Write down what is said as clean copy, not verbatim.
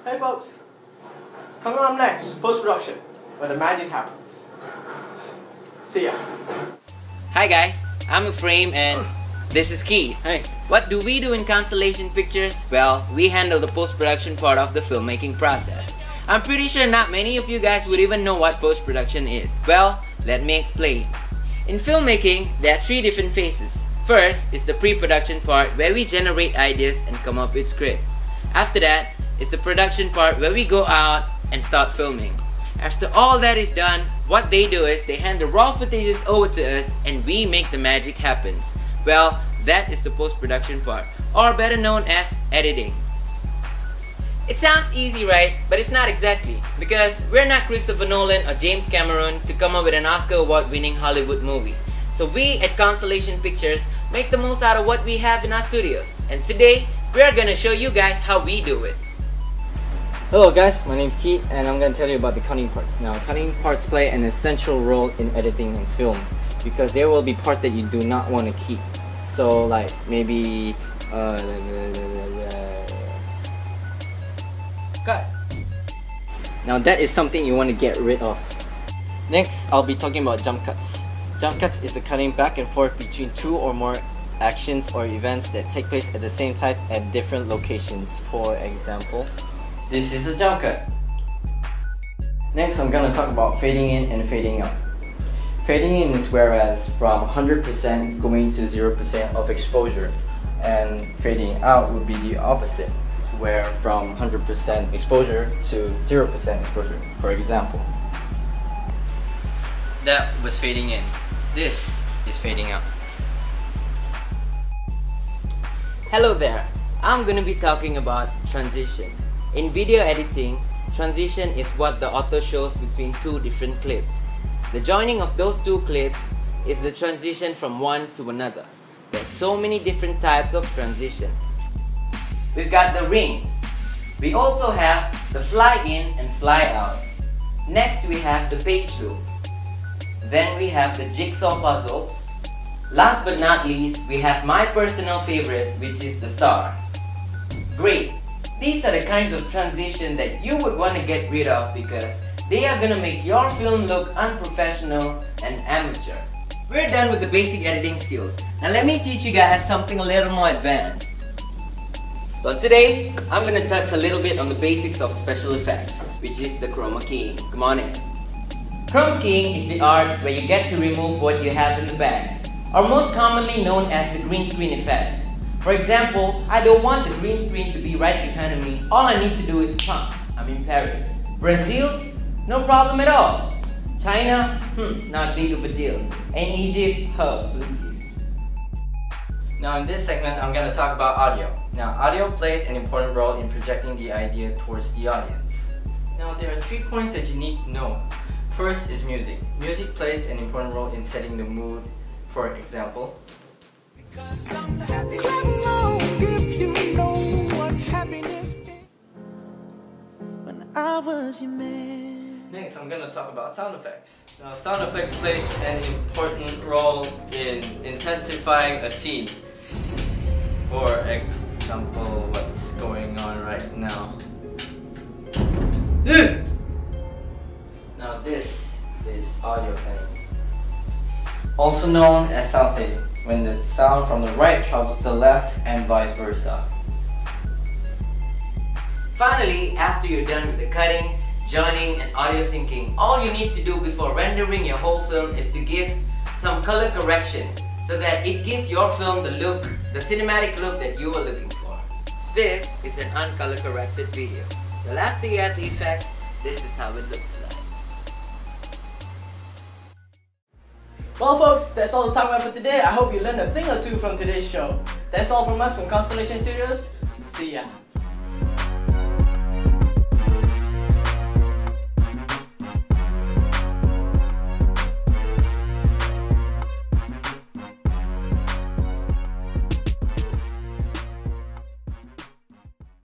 Hey folks, coming up next, post-production, where the magic happens. See ya. Hi guys, I'm Ephraim and this is Key. Hey. What do we do in Constellation Pictures? Well, we handle the post-production part of the filmmaking process. I'm pretty sure not many of you guys would even know what post-production is. Well, let me explain. In filmmaking, there are 3 different phases. First is the pre-production part where we generate ideas and come up with script. After that is the production part where we go out and start filming. After all that is done, what they do is they hand the raw footages over to us and we make the magic happen. Well, that is the post-production part, or better known as editing. It sounds easy, right? But it's not exactly, because we're not Christopher Nolan or James Cameron to come up with an Oscar award-winning Hollywood movie. So we at Constellation Pictures make the most out of what we have in our studios. And today, we're gonna show you guys how we do it. Hello guys, my name is Keith and I'm going to tell you about the cutting parts. Now, cutting parts play an essential role in editing and film because there will be parts that you do not want to keep. So like maybe cut. Now that is something you want to get rid of. Next, I'll be talking about jump cuts. Jump cuts is the cutting back and forth between 2 or more actions or events that take place at the same time at different locations. For example, this is a jump cut. Next, I'm gonna talk about fading in and fading out. Fading in is whereas from 100% going to 0% of exposure, and fading out would be the opposite, where from 100% exposure to 0% exposure. For example, that was fading in. This is fading out. Hello there, I'm gonna be talking about transition. In video editing, transition is what the author shows between 2 different clips. The joining of those 2 clips is the transition from one to another. There's so many different types of transition. We've got the rings. We also have the fly in and fly out. Next we have the page loop. Then we have the jigsaw puzzles. Last but not least, we have my personal favorite, which is the star. Great! These are the kinds of transition that you would want to get rid of because they are gonna make your film look unprofessional and amateur. We're done with the basic editing skills. Now let me teach you guys something a little more advanced. Well, today, I'm gonna touch a little bit on the basics of special effects, which is the chroma keying. Come on in. Chroma keying is the art where you get to remove what you have in the bag, or most commonly known as the green screen effect. For example, I don't want the green screen to be right behind me. All I need to do is pump. I'm in Paris. Brazil? No problem at all. China? Not big of a deal. And Egypt? Oh, please. Now in this segment, I'm going to talk about audio. Now, audio plays an important role in projecting the idea towards the audience. Now, there are 3 points that you need to know. First is music. Music plays an important role in setting the mood. For example, next, I'm gonna talk about sound effects. Now, sound effects plays an important role in intensifying a scene. For example, what's going on right now? Now, this is audio panning, also known as sound staging, when the sound from the right travels to the left and vice versa. Finally, after you're done with the cutting, joining and audio syncing, all you need to do before rendering your whole film is to give some color correction so that it gives your film the look, the cinematic look that you were looking for. This is an uncolor corrected video. Well, after you add the effects, this is how it looks like. Well folks, that's all the time we have for today. I hope you learned a thing or two from today's show. That's all from us from Constellation Studios. See ya.